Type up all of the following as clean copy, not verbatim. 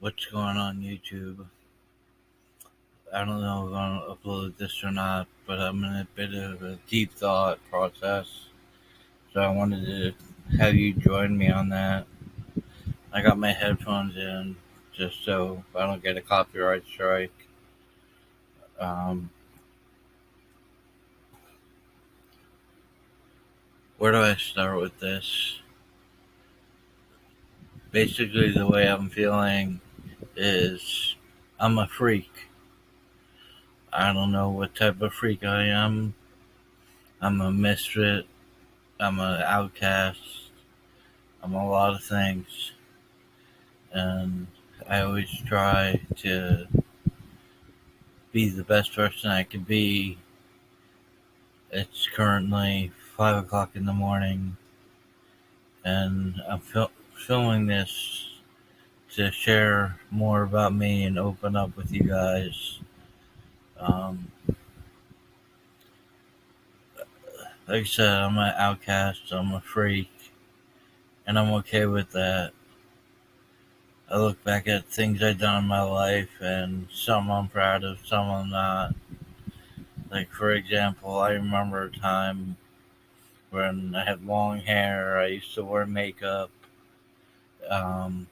What's going on YouTube? I don't know if I'm going to upload this or not, but I'm in a bit of a deep thought process. So I wanted to have you join me on that. I got my headphones in just so I don't get a copyright strike. Um, where do I start with this? Basically, the way I'm feeling is I'm a freak. I don't know what type of freak I am. I'm a misfit. I'm an outcast. I'm a lot of things. And I always try to be the best person I can be. It's currently 5 o'clock in the morning, and I'm filming this to share more about me and open up with you guys. Um, like I said, I'm an outcast, I'm a freak, and I'm okay with that. I look back at things I've done in my life, and some I'm proud of, some I'm not. Like, for example, I remember a time when I had long hair. I used to wear makeup. Um,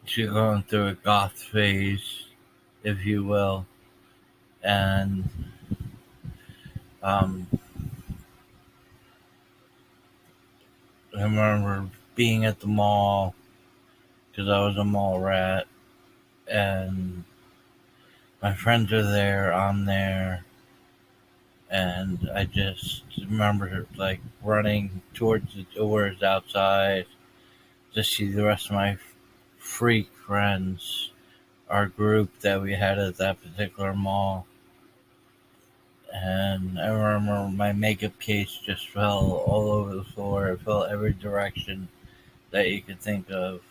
she going through a goth phase, if you will, and um, I remember being at the mall because I was a mall rat, and my friends are there. I'm there, and I just remember like running towards the doors outside to see the rest of my freak friends, our group that we had at that particular mall. And I remember my makeup case just fell all over the floor. It fell every direction that you could think of.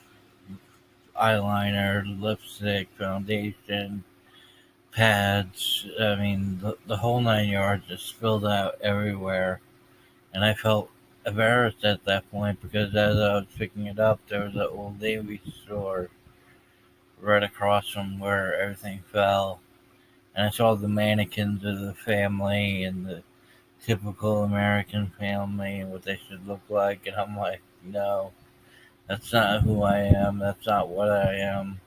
Eyeliner, lipstick, foundation, pads. I mean, the whole 9 yards just spilled out everywhere. And I felt embarrassed at that point because as I was picking it up, there was an Old Navy store right across from where everything fell. And I saw the mannequins of the family and the typical American family and what they should look like. And I'm like, no, that's not who I am. That's not what I am.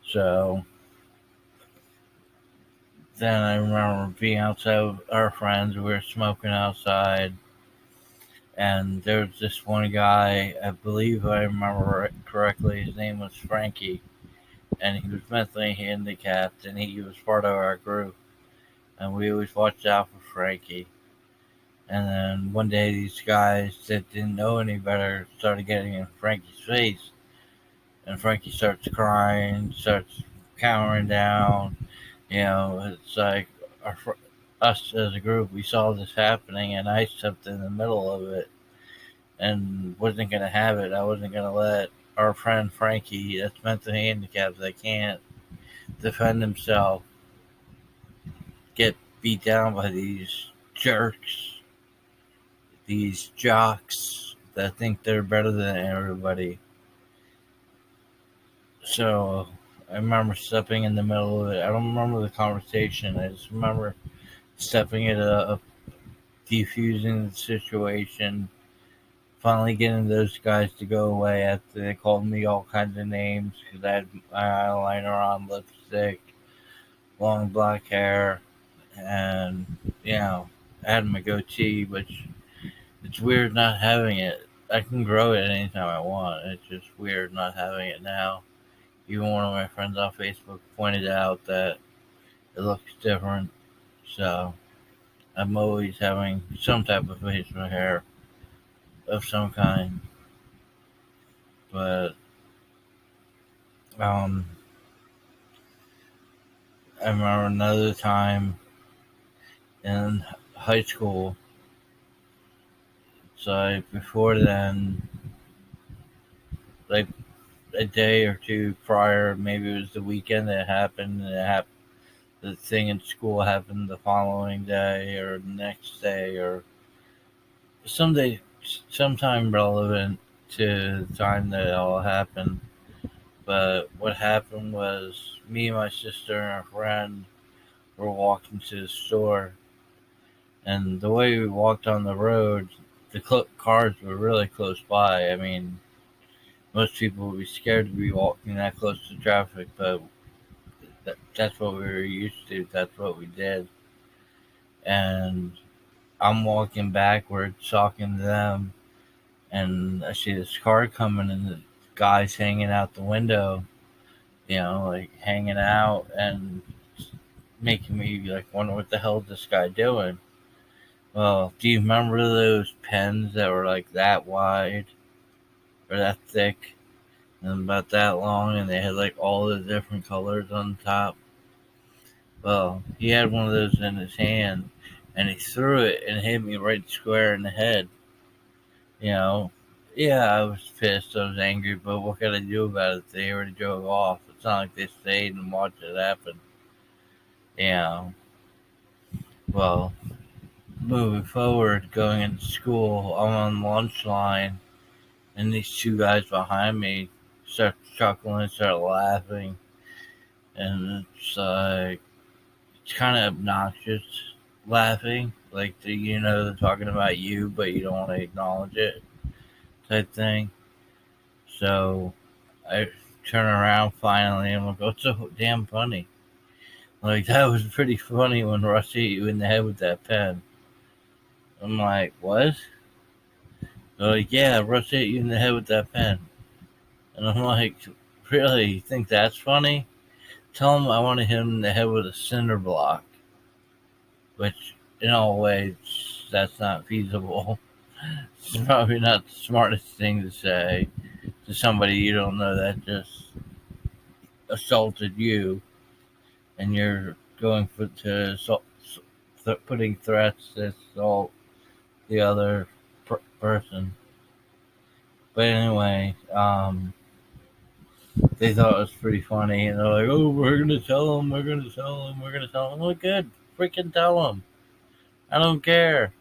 So then I remember being outside with our friends. We were smoking outside. And there was this one guy, I believe I remember it correctly, his name was Frankie. And he was mentally handicapped and he was part of our group. And we always watched out for Frankie. And then one day, these guys that didn't know any better started getting in Frankie's face, and Frankie starts crying, starts cowering down. It's like us as a group, we saw this happening, and I stepped in the middle of it and wasn't gonna have it. I wasn't gonna let our friend Frankie, that's mentally handicapped, that can't defend himself, get beat down by these jerks, these jocks that think they're better than everybody. So I remember stepping in the middle of it. I don't remember the conversation. I just remember stepping it up, defusing the situation, finally getting those guys to go away after they called me all kinds of names because I had my eyeliner on, lipstick, long black hair, and I had my goatee, which it's weird not having it. I can grow it anytime I want. It's just weird not having it now. Even one of my friends on Facebook pointed out that it looks different. So I'm always having some type of facial hair of some kind. But um, I remember another time in high school. So before then, like a day or two prior, maybe it was the weekend that it happened. The thing in school happened the following day or the next day or someday, sometime relevant. to the time that it all happened. But what happened was me, my sister, and a friend were walking to the store, and the way we walked on the road, the cars were really close by. I mean, most people would be scared to be walking that close to traffic, but that's what we were used to. That's what we did. And I'm walking backwards, talking to them, and I see this car coming, and the guy's hanging out the window, like hanging out, and making me like wonder what the hell is this guy doing. Well, do you remember those pens that were like that wide or that thick and about that long, and they had like all the different colors on top? Well, he had one of those in his hand, and he threw it and hit me right square in the head. You know, yeah, I was pissed. I was angry, but what could I do about it? They already drove off. It's not like they stayed and watched it happen. You know, well, moving forward, going into school, I'm on the lunch line, and these two guys behind me start chuckling, start laughing, and it's kind of obnoxious laughing, like they're talking about you, but you don't want to acknowledge it, type thing. So I turn around finally, and I'm like, "What's so damn funny?" Like that was pretty funny when Russ hit you in the head with that pen. I'm like, "What?" They're like, "Yeah, Russ hit you in the head with that pen." And I'm like, "Really? You think that's funny?" Tell him I want to hit him in the head with a cinder block, which in all ways that's not feasible. It's probably not the smartest thing to say to somebody you don't know that just assaulted you, and you're going to assault, putting threats to assault the other person. But anyway, they thought it was pretty funny, and they're like, "Oh, we're gonna tell him, we're gonna tell him, we're gonna tell him." I'm like, "Good, freaking tell him. I don't care."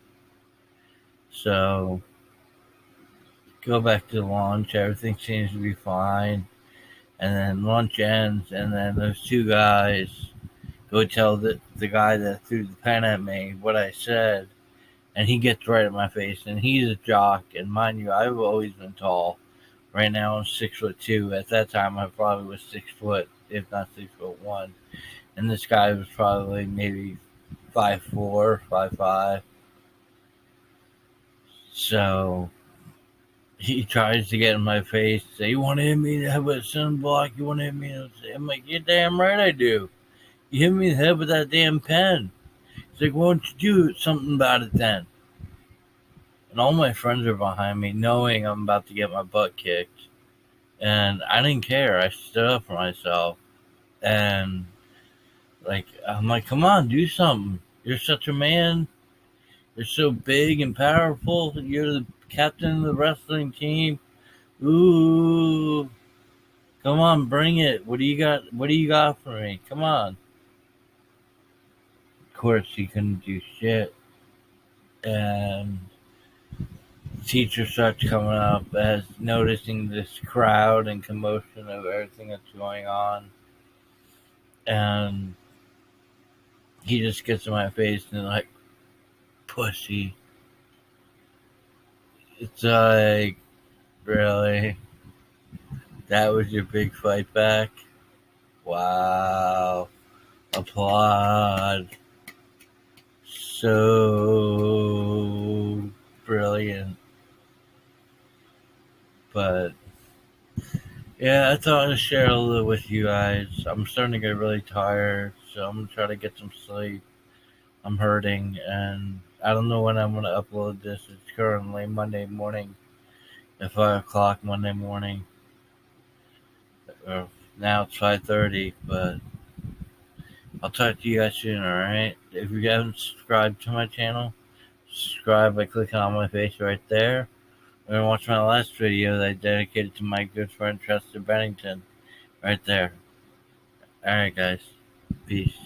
So go back to lunch. Everything seems to be fine, and then lunch ends, and then those two guys go tell the guy that threw the pen at me what I said, and he gets right at my face, and he's a jock, and mind you, I've always been tall. Right now I'm 6'2". At that time I probably was 6 foot, if not 6'1", and this guy was probably maybe 5'4", 5'5". So he tries to get in my face, say, "You want to hit me in the head with a cinder block? You want to hit me?" I'm like, "You're damn right I do. You hit me in the head with that damn pen." He's like, "Why don't you do something about it then?" And all my friends are behind me, knowing I'm about to get my butt kicked. And I didn't care. I stood up for myself. And I'm like, "Come on, do something. You're such a man. You're so big and powerful. You're the captain of the wrestling team. Ooh, come on, bring it. What do you got? What do you got for me? Come on." Of course, he couldn't do shit. And the teacher starts coming up as noticing this crowd and commotion of everything that's going on. And he just gets in my face and like, "Pussy." It's like, really? That was your big fight back? Wow. Applaud. So brilliant. But yeah, I thought I'd share a little with you guys. I'm starting to get really tired, so I'm gonna try to get some sleep. I'm hurting, and I don't know when I'm gonna upload this. It's currently Monday morning at 5 o'clock Monday morning. Now it's 5:30, but I'll talk to you guys soon. All right. If you haven't subscribed to my channel, subscribe by clicking on my face right there. And watch my last video that I dedicated to my good friend Chester Bennington right there. Alright guys. Peace.